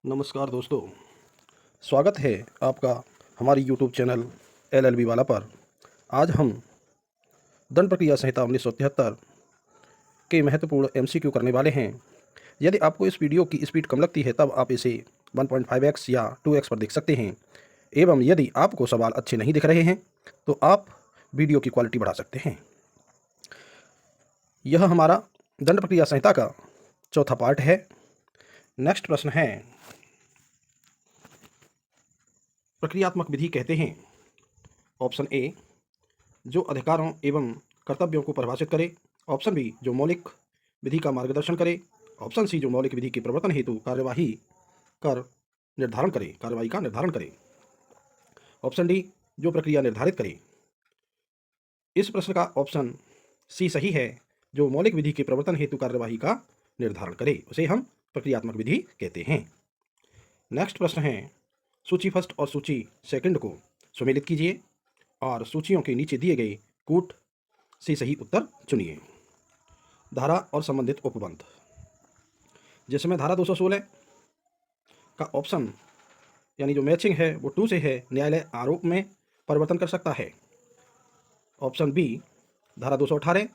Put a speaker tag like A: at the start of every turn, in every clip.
A: नमस्कार दोस्तों, स्वागत है आपका हमारी यूट्यूब चैनल एलएलबी वाला पर। आज हम दंड प्रक्रिया संहिता 1973 के महत्वपूर्ण एमसीक्यू करने वाले हैं। यदि आपको इस वीडियो की स्पीड कम लगती है तब आप इसे 1.5x या 2x पर देख सकते हैं, एवं यदि आपको सवाल अच्छे नहीं दिख रहे हैं तो आप वीडियो की क्वालिटी बढ़ा सकते हैं। यह हमारा दंड प्रक्रिया संहिता का चौथा पार्ट है। नेक्स्ट प्रश्न है, प्रक्रियात्मक विधि कहते हैं ऑप्शन ए जो अधिकारों एवं कर्तव्यों को परिभाषित करे, ऑप्शन बी जो मौलिक विधि का मार्गदर्शन करे, ऑप्शन सी जो मौलिक विधि के प्रवर्तन हेतु कार्यवाही का निर्धारण करे, ऑप्शन डी जो प्रक्रिया निर्धारित करे। इस प्रश्न का ऑप्शन सी सही है। जो मौलिक विधि के प्रवर्तन हेतु कार्यवाही का निर्धारण करे उसे हम प्रक्रियात्मक विधि कहते हैं। नेक्स्ट प्रश्न है, सूची फर्स्ट और सूची सेकंड को सुमेलित कीजिए और सूचियों के नीचे दिए गए कूट से सही उत्तर चुनिए। धारा और संबंधित उपबंध, जिसमें धारा 216 का ऑप्शन यानी जो मैचिंग है वो 2 से है, न्यायालय आरोप में परिवर्तन कर सकता है। ऑप्शन बी धारा 218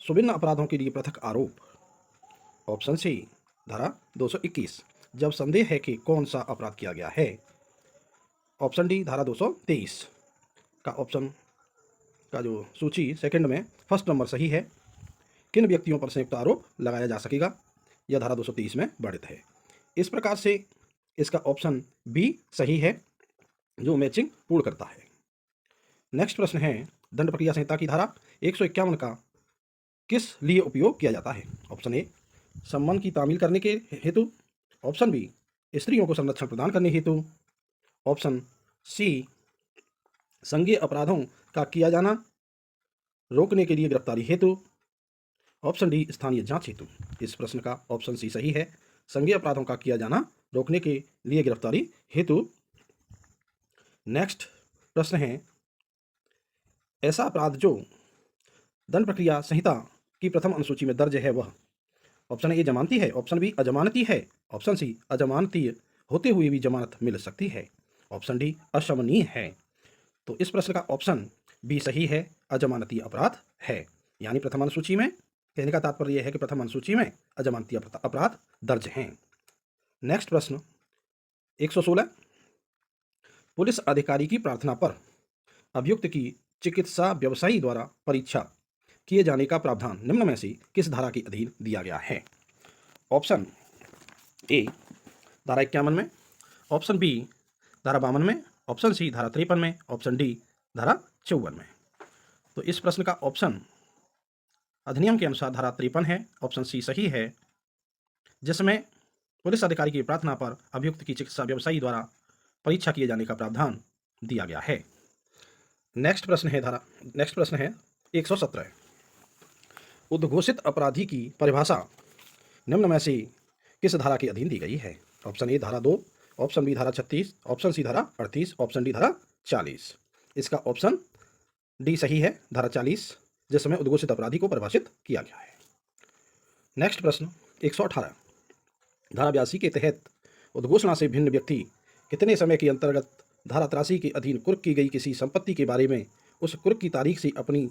A: सुभिन्न अपराधों के लिए पृथक आरोप। ऑप्शन सी धारा 221 जब संदेह है कि कौन सा अपराध किया गया है। ऑप्शन डी धारा 223 का ऑप्शन का जो सूची सेकंड में फर्स्ट नंबर सही है, किन व्यक्तियों पर संयुक्त आरोप लगाया जा सकेगा, यह धारा 223 में वर्णित है। इस प्रकार से इसका ऑप्शन बी सही है जो मैचिंग पूर्ण करता है। नेक्स्ट प्रश्न है, दंड प्रक्रिया संहिता की धारा 151 का किस लिए उपयोग किया जाता है। ऑप्शन ए सम्मान की तामील करने के हेतु, ऑप्शन बी स्त्रियों को संरक्षण प्रदान करने हेतु, ऑप्शन सी संज्ञेय अपराधों का किया जाना रोकने के लिए गिरफ्तारी हेतु, ऑप्शन डी स्थानीय जांच हेतु। इस प्रश्न का ऑप्शन सी सही है, संज्ञेय अपराधों का किया जाना रोकने के लिए गिरफ्तारी हेतु। नेक्स्ट प्रश्न है, ऐसा अपराध जो दंड प्रक्रिया संहिता की प्रथम अनुसूची में दर्ज है वह। ऑप्शन ए जमानती है, ऑप्शन बी अजमानती है, ऑप्शन सी अजमानती होते हुए भी जमानत मिल सकती है, ऑप्शन डी अशमनीय है। तो इस प्रश्न का ऑप्शन बी सही है, अजमानती अपराध है। यानी प्रथम अनुसूची में, कहने का तात्पर्य यह है कि प्रथम अनुसूची में अजमानती अपराध दर्ज हैं। नेक्स्ट प्रश्न 116 पुलिस अधिकारी की प्रार्थना पर अभियुक्त की चिकित्सा व्यवसायी द्वारा परीक्षा किए जाने का प्रावधान निम्न में से किस धारा के अधीन दिया गया है। ऑप्शन ए धारा 51 में, ऑप्शन बी धारा 52 में, ऑप्शन सी धारा 53 में, ऑप्शन डी धारा 54 में। तो इस प्रश्न का ऑप्शन अधिनियम के अनुसार धारा 53 है, ऑप्शन सी सही है, जिसमें पुलिस अधिकारी की प्रार्थना पर अभियुक्त की चिकित्सा व्यवसायी द्वारा परीक्षा किए जाने का प्रावधान दिया गया है। नेक्स्ट प्रश्न है 117 उद्घोषित अपराधी की परिभाषा निम्न में से किस धारा के अधीन दी गई है। ऑप्शन ए धारा 2, ऑप्शन बी धारा 36, ऑप्शन सी धारा 38, ऑप्शन डी धारा 40। इसका ऑप्शन डी सही है, धारा 40, जिसमें उद्घोषित अपराधी को परिभाषित किया गया है। नेक्स्ट प्रश्न 118 धारा 82 के तहत उद्घोषणा से भिन्न व्यक्ति कितने समय के अंतर्गत धारा 83 के अधीन कुर्क की गई किसी संपत्ति के बारे में उस कुर्क की तारीख से अपनी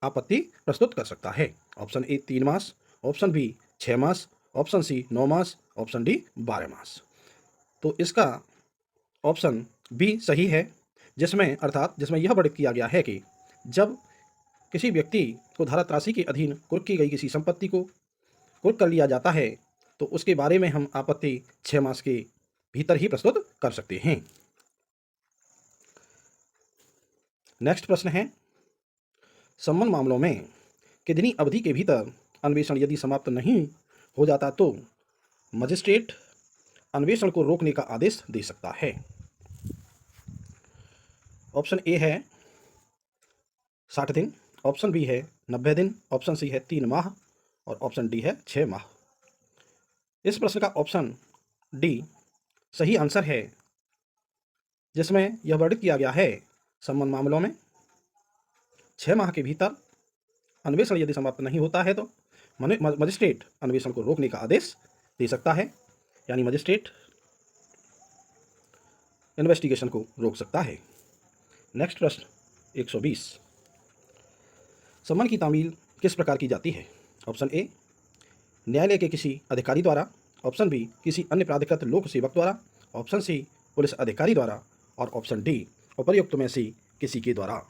A: आपत्ति प्रस्तुत कर सकता है। ऑप्शन ए 3 मास, ऑप्शन बी 6 मास, ऑप्शन सी 9 मास, ऑप्शन डी 12 मास। तो इसका ऑप्शन बी सही है, जिसमें यह वर्णित किया गया है कि जब किसी व्यक्ति को धारा 83 के अधीन कुर्क की गई किसी संपत्ति को कुर्क कर लिया जाता है तो उसके बारे में हम आपत्ति 6 मास के भीतर ही प्रस्तुत कर सकते हैं। नेक्स्ट प्रश्न है, सम्मन मामलों में कितनी अवधि के भीतर अन्वेषण यदि समाप्त नहीं हो जाता तो मजिस्ट्रेट अन्वेषण को रोकने का आदेश दे सकता है। ऑप्शन ए है 60 दिन, ऑप्शन बी है 90 दिन, ऑप्शन सी है 3 माह और ऑप्शन डी है 6 माह। इस प्रश्न का ऑप्शन डी सही आंसर है, जिसमें यह वर्णित किया गया है सम्मन मामलों में 6 माह के भीतर अन्वेषण यदि समाप्त नहीं होता है तो मजिस्ट्रेट अन्वेषण को रोकने का आदेश दे सकता है। यानी मजिस्ट्रेट इन्वेस्टिगेशन को रोक सकता है। नेक्स्ट प्रश्न 120, सम्मन की तामील किस प्रकार की जाती है? ऑप्शन ए, न्यायालय के किसी अधिकारी द्वारा, ऑप्शन बी, किसी अन्य प्राधिकृत लोक सेवक द्वारा, ऑप्शन सी, पुलिस अधिकारी द्वारा, और ऑप्शन डी, उपर्युक्त में से किसी के द्वारा।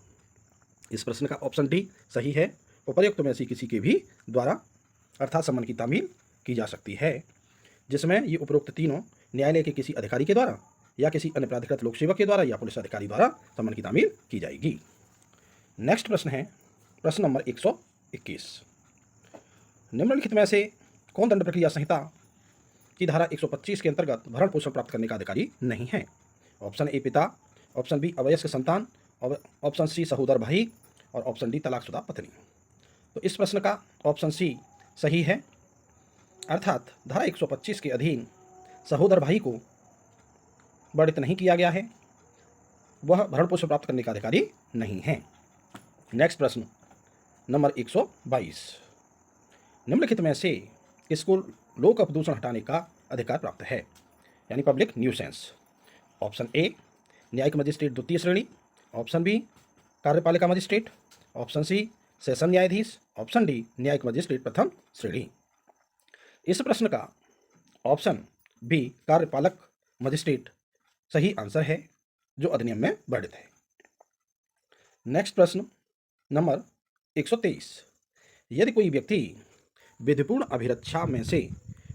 A: इस प्रश्न का ऑप्शन डी सही है, उपर्युक्त में से किसी के भी द्वारा अर्थात सम्मन की तामील की जा सकती है, जिसमें ये उपरोक्त तीनों न्यायालय के किसी अधिकारी के द्वारा या किसी अन्य प्राधिकृत लोक सेवक के द्वारा या पुलिस अधिकारी द्वारा सम्मन की तामील की जाएगी। नेक्स्ट प्रश्न है प्रश्न नंबर 121, निम्नलिखित में से कौन दंड प्रक्रिया संहिता की धारा 125 के अंतर्गत भरण पोषण प्राप्त करने का अधिकारी नहीं है? ऑप्शन ए, पिता, ऑप्शन बी, अवयस्क संतान, ऑप्शन सी, सहोदर भाई, और ऑप्शन डी, तलाकशुदा पत्नी। तो इस प्रश्न का ऑप्शन सी सही है, अर्थात धारा 125 के अधीन सहोदर भाई को वर्णित नहीं किया गया है, वह भरण पोषण प्राप्त करने का अधिकारी नहीं है। नेक्स्ट प्रश्न नंबर 122, निम्नलिखित में से किसको लोक प्रदूषण हटाने का अधिकार प्राप्त है, यानी पब्लिक न्यूसेंस? ऑप्शन ए, न्यायिक मजिस्ट्रेट द्वितीय श्रेणी, ऑप्शन बी, कार्यपालिका मजिस्ट्रेट, ऑप्शन सी, सेशन न्यायाधीश, ऑप्शन डी, न्यायिक मजिस्ट्रेट प्रथम श्रेणी। इस प्रश्न का ऑप्शन बी, कार्यपालक मजिस्ट्रेट सही आंसर है, जो अधिनियम में वर्णित है। नेक्स्ट प्रश्न नंबर 123, यदि कोई व्यक्ति विधिपूर्ण अभिरक्षा में से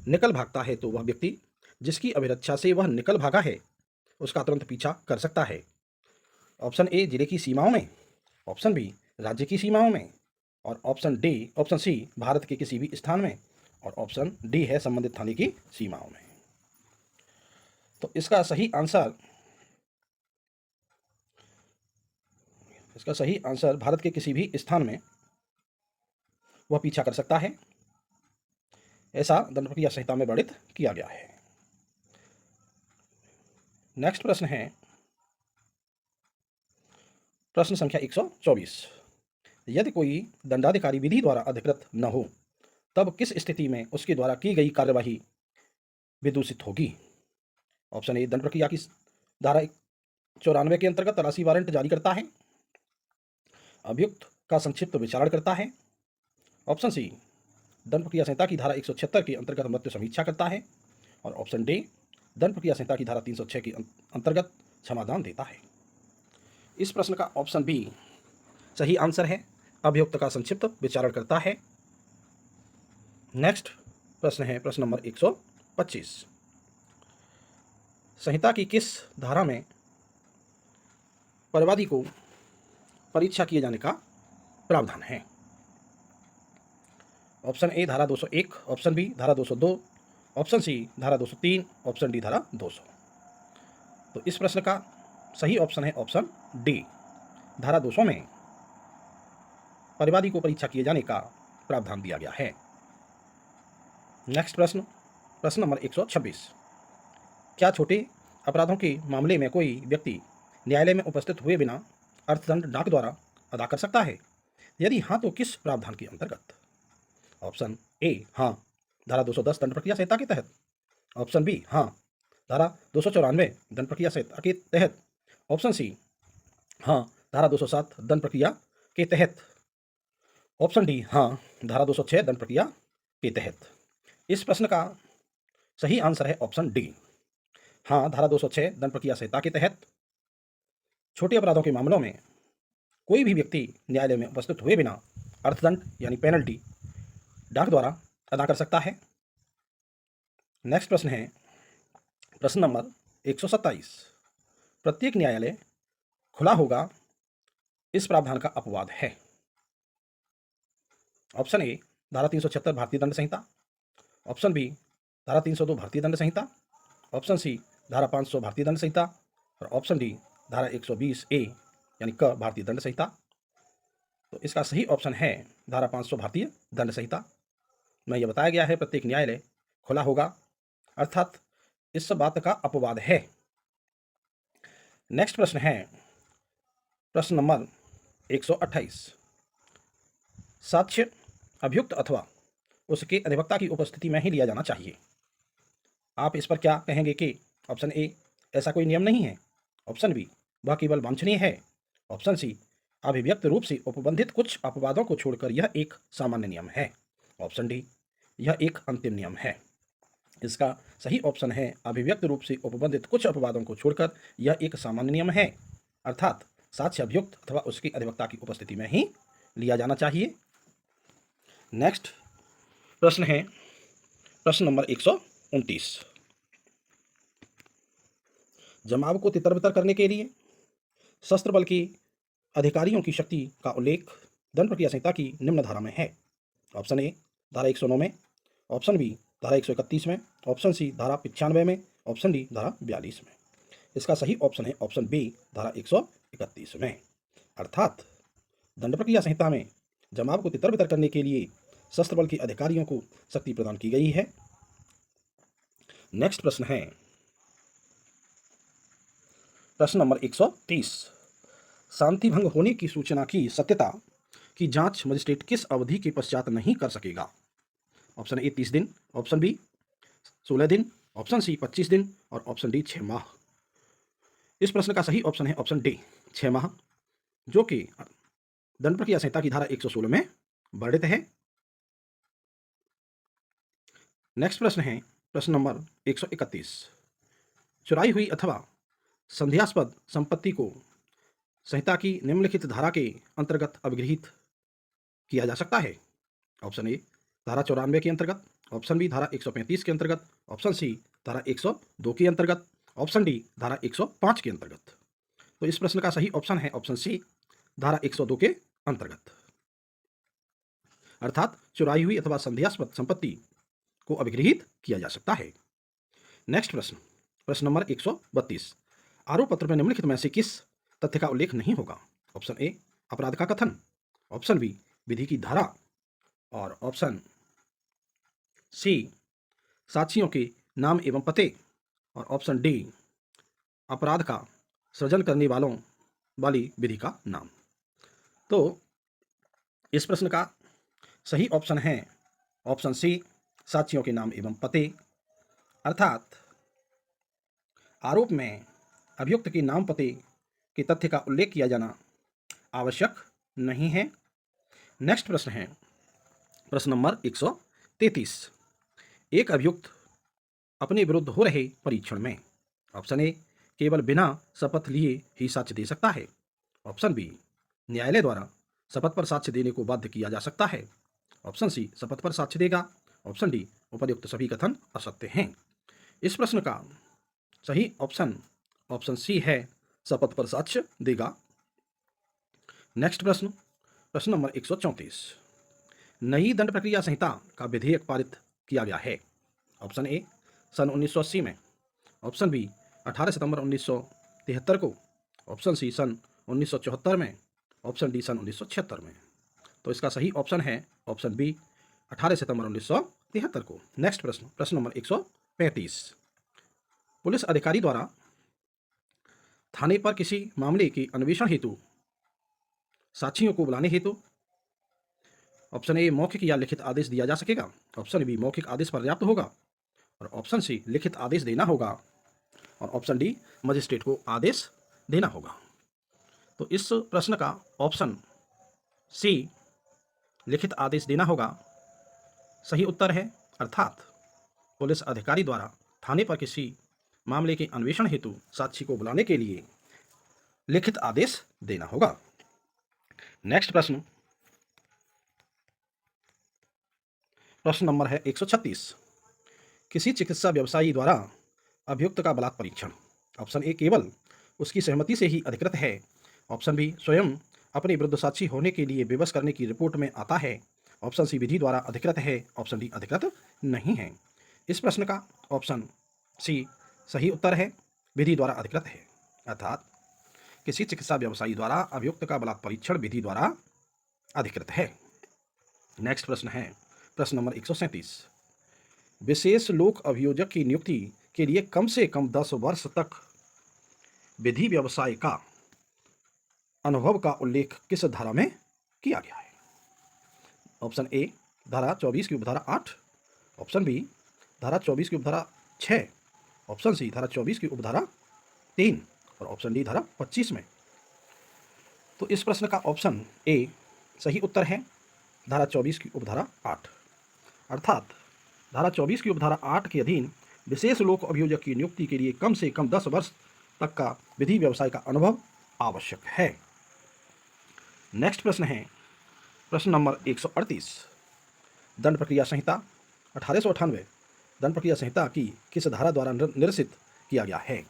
A: निकल भागता है तो वह व्यक्ति जिसकी अभिरक्षा से वह निकल भागा है उसका तुरंत पीछा कर सकता है। ऑप्शन ए, जिले की सीमाओं में, ऑप्शन बी, राज्य की सीमाओं में, और ऑप्शन सी, भारत के किसी भी स्थान में, और ऑप्शन डी है संबंधित थाने की सीमाओं में। तो इसका सही आंसर भारत के किसी भी स्थान में वह पीछा कर सकता है, ऐसा दंड प्रक्रिया संहिता में वर्णित किया गया है। नेक्स्ट प्रश्न है प्रश्न संख्या 124, यदि कोई दंडाधिकारी विधि द्वारा अधिकृत न हो तब किस स्थिति में उसके द्वारा की गई कार्यवाही विदूषित होगी? ऑप्शन ए, दंड प्रक्रिया की धारा 94 के अंतर्गत तलाशी वारंट जारी करता है, अभियुक्त का संक्षिप्त विचारण करता है, ऑप्शन सी, दंड प्रक्रिया संहिता की धारा 176 के अंतर्गत मृत्यु समीक्षा करता है, और ऑप्शन डी, दंड प्रक्रिया संहिता की धारा 306 के अंतर्गत क्षमादान देता है। इस प्रश्न का ऑप्शन बी सही आंसर है, अभियुक्त का संक्षिप्त विचारण करता है। नेक्स्ट प्रश्न है प्रश्न नंबर 125, संहिता की किस धारा में परिवादी को परीक्षा किए जाने का प्रावधान है? ऑप्शन ए, धारा 201, ऑप्शन बी, धारा 202, ऑप्शन सी, धारा 203, ऑप्शन डी, धारा 200। तो इस प्रश्न का सही ऑप्शन है ऑप्शन डी, धारा 200 में परिवादी को परीक्षा किए जाने का प्रावधान दिया गया है। नेक्स्ट प्रश्न नंबर 126, क्या छोटे अपराधों के मामले में कोई व्यक्ति न्यायालय में उपस्थित हुए बिना अर्थदंड डाक द्वारा अदा कर सकता है? यदि हाँ तो किस प्रावधान के अंतर्गत? ऑप्शन ए, हाँ, धारा 210 दंड प्रक्रिया संहिता के तहत, ऑप्शन बी, हाँ, धारा 294 दंड प्रक्रिया संहिता के तहत, ऑप्शन सी, हाँ, धारा 207 दंड प्रक्रिया के तहत, ऑप्शन डी, हाँ, धारा 206 दंड प्रक्रिया के तहत। इस प्रश्न का सही आंसर है ऑप्शन डी, हाँ, धारा 206 दंड प्रक्रिया संहिता के तहत छोटे अपराधों के मामलों में कोई भी व्यक्ति न्यायालय में उपस्थित हुए बिना अर्थदंड यानी पेनल्टी डाक द्वारा अदा कर सकता है। नेक्स्ट प्रश्न है प्रश्न नंबर 127, प्रत्येक न्यायालय खुला होगा इस प्रावधान का अपवाद है? ऑप्शन ए, धारा 376 भारतीय दंड संहिता, ऑप्शन बी, धारा 302 भारतीय दंड संहिता, ऑप्शन सी, धारा 500 भारतीय दंड संहिता, और ऑप्शन डी, धारा 120 ए यानी क भारतीय दंड संहिता। तो इसका सही ऑप्शन है धारा 500 भारतीय दंड संहिता में यह बताया गया है प्रत्येक न्यायालय खुला होगा, अर्थात इस बात का अपवाद है। नेक्स्ट प्रश्न है प्रश्न नंबर 128, साक्ष्य अभियुक्त अथवा उसके अधिवक्ता की उपस्थिति में ही लिया जाना चाहिए। आप इस पर क्या कहेंगे कि ऑप्शन ए, ऐसा कोई नियम नहीं है, ऑप्शन बी वह केवल वांछनीय है। ऑप्शन सी अभिव्यक्त रूप से उपबंधित कुछ अपवादों को छोड़कर यह एक सामान्य नियम है। ऑप्शन डी यह एक अंतिम नियम है। इसका सही ऑप्शन है अभिव्यक्त रूप से उपबंधित कुछ अपवादों को छोड़कर यह एक सामान्य नियम है, अर्थात साक्ष्य अभियुक्त अथवा उसकी अधिवक्ता की उपस्थिति में ही लिया जाना चाहिए। नेक्स्ट प्रश्न है प्रश्न नंबर 129। जमाव को तितर-बितर करने के लिए सशस्त्र बल के अधिकारियों की शक्ति का उल्लेख दंड प्रक्रिया संहिता की निम्न धारा में है। ऑप्शन ए धारा 109 में, ऑप्शन बी धारा 131 में, ऑप्शन सी धारा 95 में, ऑप्शन डी धारा 42 में। इसका सही ऑप्शन है ऑप्शन बी धारा 131 में, अर्थात दंड प्रक्रिया संहिता में जमाव को तितर-बितर करने के लिए सशस्त्र बल के अधिकारियों को शक्ति प्रदान की गई है। नेक्स्ट प्रश्न है प्रश्न नंबर 130। शांति भंग होने की सूचना की सत्यता की जांच मजिस्ट्रेट किस अवधि के पश्चात नहीं कर सकेगा? ऑप्शन ए 30 दिन, ऑप्शन बी 16 दिन, ऑप्शन सी 25 दिन और ऑप्शन डी 6 माह। इस प्रश्न का सही ऑप्शन है ऑप्शन डी 6 माह, जो कि दंड प्रक्रिया संहिता की धारा 116 में वर्णित है। नेक्स्ट प्रश्न है प्रश्न नंबर 131। चुराई हुई अथवा संदेहास्पद संपत्ति को संहिता की निम्नलिखित धारा के अंतर्गत अभिगृहित किया जा सकता है। ऑप्शन ए धारा 94 के अंतर्गत, ऑप्शन बी धारा 135 के अंतर्गत, ऑप्शन सी धारा 102 के अंतर्गत, ऑप्शन डी धारा 105 के अंतर्गत। तो इस प्रश्न का सही ऑप्शन है ऑप्शन सी धारा 102 के अंतर्गत, अर्थात चुराई हुई अथवा संदेहास्पद संपत्ति को अभिगृहित किया जा सकता है। नेक्स्ट प्रश्न प्रश्न नंबर 132। आरोप पत्र में निम्नलिखित में से किस तथ्य का उल्लेख नहीं होगा? ऑप्शन ए अपराध का कथन, ऑप्शन बी विधि की धारा और ऑप्शन सी साक्षियों के नाम एवं पते और ऑप्शन डी अपराध का सृजन करने वाली विधि का नाम। तो इस प्रश्न का सही ऑप्शन है ऑप्शन सी साक्षियों के नाम एवं पते, अर्थात आरोप में अभियुक्त के नाम पते के तथ्य का उल्लेख किया जाना आवश्यक नहीं है। नेक्स्ट प्रश्न है प्रश्न नंबर 133। एक अभियुक्त अपने विरुद्ध हो रहे परीक्षण में ऑप्शन ए केवल बिना शपथ लिए ही साक्ष्य दे सकता है, ऑप्शन बी न्यायालय द्वारा शपथ पर साक्ष्य देने को बाध्य किया जा सकता है, ऑप्शन सी शपथ पर साक्ष्य देगा, ऑप्शन डी उपर्युक्त सभी कथन असत्य हैं। इस प्रश्न का सही ऑप्शन ऑप्शन सी है शपथ पर साक्ष्य देगा। नेक्स्ट प्रश्न प्रश्न नंबर 134। नई दंड प्रक्रिया संहिता का विधेयक पारित किया गया है। ऑप्शन ए सन 1980 में, ऑप्शन बी 18 सितंबर 1973 को, ऑप्शन सी सन 1974 में, ऑप्शन डी सन 1976 में। तो इसका सही ऑप्शन है ऑप्शन बी 18 सितंबर 1973 को। नेक्स्ट प्रश्न प्रश्न नंबर 135। पुलिस अधिकारी द्वारा थाने पर किसी मामले के अन्वेषण हेतु साक्षियों को बुलाने हेतु ऑप्शन ए मौखिक या लिखित आदेश दिया जा सकेगा, ऑप्शन बी मौखिक आदेश पर्याप्त होगा और ऑप्शन सी लिखित आदेश देना होगा और ऑप्शन डी मजिस्ट्रेट को आदेश देना होगा। तो इस प्रश्न का ऑप्शन सी लिखित आदेश देना होगा सही उत्तर है, अर्थात पुलिस अधिकारी द्वारा थाने पर किसी मामले के अन्वेषण हेतु साक्षी को बुलाने के लिए लिखित आदेश देना होगा। नेक्स्ट प्रश्न प्रश्न नंबर है 136। किसी चिकित्सा व्यवसायी द्वारा अभियुक्त का बलात् परीक्षण ऑप्शन ए केवल उसकी सहमति से ही अधिकृत है, ऑप्शन बी स्वयं अपने विरुद्ध साक्षी होने के लिए विवश करने की रिपोर्ट में आता है, ऑप्शन सी विधि द्वारा अधिकृत है, ऑप्शन डी अधिकृत नहीं है। इस प्रश्न का ऑप्शन सी सही उत्तर है विधि द्वारा अधिकृत है, अर्थात किसी चिकित्सा व्यवसायी द्वारा अभियुक्त का बलात् परीक्षण विधि द्वारा अधिकृत है। नेक्स्ट प्रश्न है प्रश्न नंबर 137। विशेष लोक अभियोजक की नियुक्ति के लिए कम से कम 10 वर्ष तक विधि व्यवसाय का अनुभव का उल्लेख किस धारा में किया गया है? ऑप्शन ए धारा 24 की उपधारा 8, ऑप्शन बी धारा 24 की उपधारा 6, ऑप्शन सी धारा 24 की उपधारा 3 और ऑप्शन डी धारा 25 में। तो इस प्रश्न का ऑप्शन ए सही उत्तर है धारा 24 की उपधारा 8, अर्थात धारा 24 की उपधारा 8 के अधीन विशेष लोक अभियोजक की नियुक्ति के लिए कम से कम 10 वर्ष तक का विधि व्यवसाय का अनुभव आवश्यक है। नेक्स्ट प्रश्न है प्रश्न नंबर 138। दंड प्रक्रिया संहिता 1898 दंड प्रक्रिया संहिता की किस धारा द्वारा निरसित किया गया है?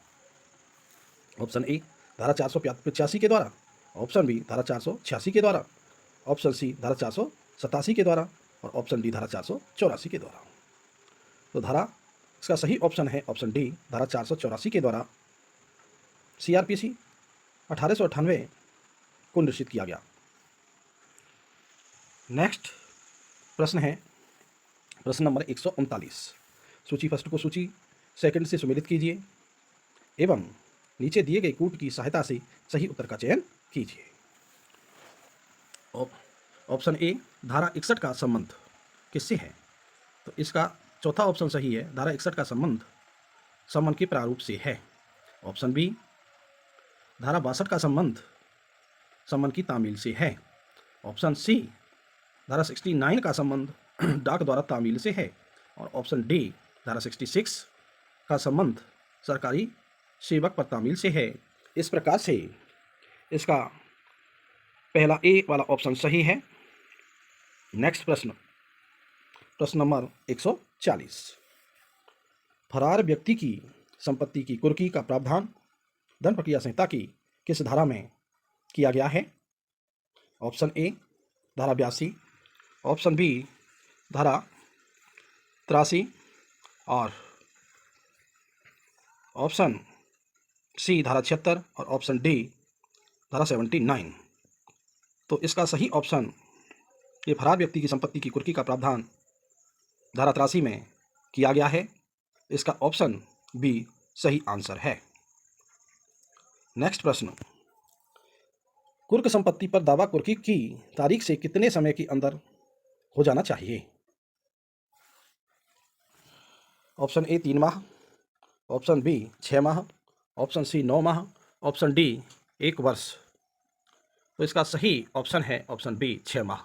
A: ऑप्शन ए धारा 485 के द्वारा, ऑप्शन बी धारा 486 के द्वारा, ऑप्शन सी धारा 487 के द्वारा और ऑप्शन डी धारा 484 के द्वारा। तो धारा इसका सही ऑप्शन है ऑप्शन डी धारा 484 के द्वारा सीआरपीसी 1898 को निश्चित किया गया। नेक्स्ट प्रश्न है प्रश्न नंबर 139। सूची फर्स्ट को सूची सेकंड से सुमेलित कीजिए एवं नीचे दिए गए कूट की सहायता से सही उत्तर का चयन कीजिए। ऑप्शन ए धारा 61 का संबंध किससे है? तो इसका चौथा ऑप्शन सही है, धारा 61 का संबंध के प्रारूप से है। ऑप्शन बी धारा 62 का संबंध की तामील से है। ऑप्शन सी धारा 69 का संबंध डाक द्वारा तामील से है और ऑप्शन डी धारा 66 का संबंध सरकारी सेवक पर तामील से है। इस प्रकार से इसका पहला ए वाला ऑप्शन सही है। नेक्स्ट प्रश्न नंबर 140। फरार व्यक्ति की संपत्ति की कुर्की का प्रावधान दंड प्रक्रिया संहिता की किस धारा में किया गया है? ऑप्शन ए धारा 82, ऑप्शन बी धारा 83 और ऑप्शन सी धारा 76 और ऑप्शन डी धारा 79। तो इसका सही ऑप्शन ये फरार व्यक्ति की संपत्ति की कुर्की का प्रावधान धारा 83 में किया गया है। इसका ऑप्शन बी सही आंसर है। नेक्स्ट प्रश्न, कुर्क संपत्ति पर दावा कुर्की की तारीख से कितने समय के अंदर हो जाना चाहिए? ऑप्शन ए 3 माह, ऑप्शन बी 6 माह, ऑप्शन सी 9 माह, ऑप्शन डी 1 वर्ष। तो इसका सही ऑप्शन है ऑप्शन बी 6 माह।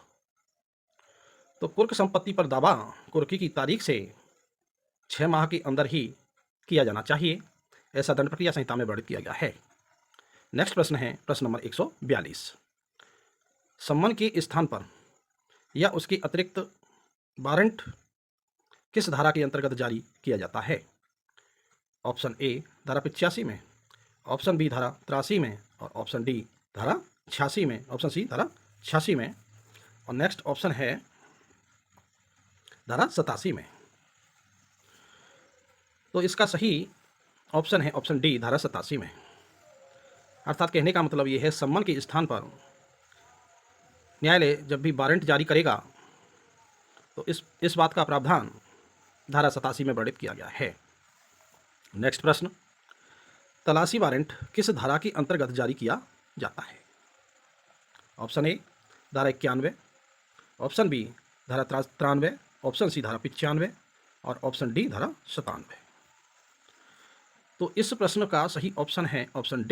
A: तो कुर्क संपत्ति पर दावा कुर्की की तारीख से 6 माह के अंदर ही किया जाना चाहिए, ऐसा दंड प्रक्रिया संहिता में वर्णित किया गया है। नेक्स्ट प्रश्न है प्रश्न नंबर 142। सम्मन के स्थान पर या उसके अतिरिक्त वारंट किस धारा के अंतर्गत जारी किया जाता है? ऑप्शन ए धारा 85 में, ऑप्शन बी धारा 83 में और ऑप्शन डी धारा 86 में, ऑप्शन सी धारा 86 में और नेक्स्ट ऑप्शन है धारा 87 में। तो इसका सही ऑप्शन है ऑप्शन डी धारा 87 में। अर्थात कहने का मतलब ये है सम्मन के स्थान पर न्यायालय जब भी वारंट जारी करेगा तो इस बात का प्रावधान धारा 87 में वर्णित किया गया है। नेक्स्ट प्रश्न, तलाशी वारंट किस धारा के अंतर्गत जारी किया जाता है? ऑप्शन ए धारा 91, ऑप्शन बी धारा 93, ऑप्शन सी धारा 95 और ऑप्शन डी धारा 97। तो इस प्रश्न का सही ऑप्शन है ऑप्शन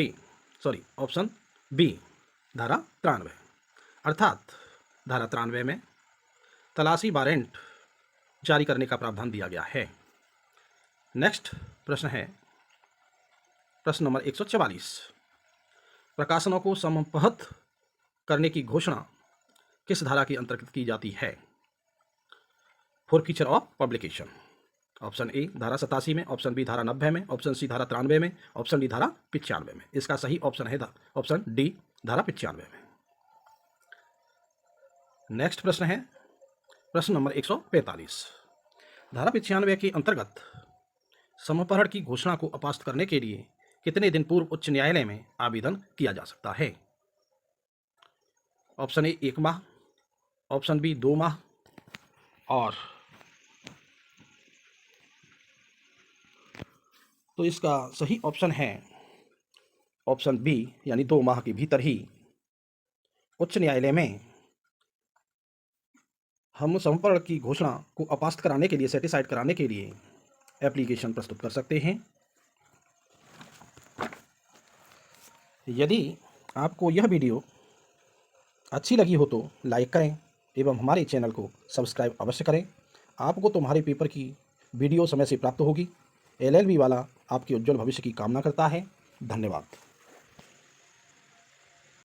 A: बी धारा 93। अर्थात धारा 93 में तलाशी वारंट जारी करने का प्रावधान दिया गया है। नेक्स्ट प्रश्न है प्रश्न नंबर 144। प्रकाशनों को समपहत करने की घोषणा किस धारा के अंतर्गत की जाती है? Forfeiture of publication. Option A धारा 87 में, ऑप्शन बी धारा 90 में, ऑप्शन सी धारा 93 में, ऑप्शन डी धारा 95 में। इसका सही ऑप्शन है ऑप्शन डी धारा 95 में। नेक्स्ट प्रश्न है प्रश्न नंबर 145। धारा 95 के अंतर्गत समपहरण की घोषणा को अपास्त करने के लिए कितने दिन पूर्व उच्च न्यायालय में आवेदन किया जा सकता है? ऑप्शन ए 1 माह, ऑप्शन बी 2 माह और तो इसका सही ऑप्शन है ऑप्शन बी यानी 2 माह के भीतर ही उच्च न्यायालय में हम समपहरण की घोषणा को अपास्त कराने के लिए, सेटिसाइड कराने के लिए एप्लीकेशन प्रस्तुत कर सकते हैं। यदि आपको यह वीडियो अच्छी लगी हो तो लाइक करें एवं हमारे चैनल को सब्सक्राइब अवश्य करें। आपको तुम्हारे पेपर की वीडियो समय से प्राप्त होगी। एलएलबी वाला आपके उज्जवल भविष्य की कामना करता है। धन्यवाद।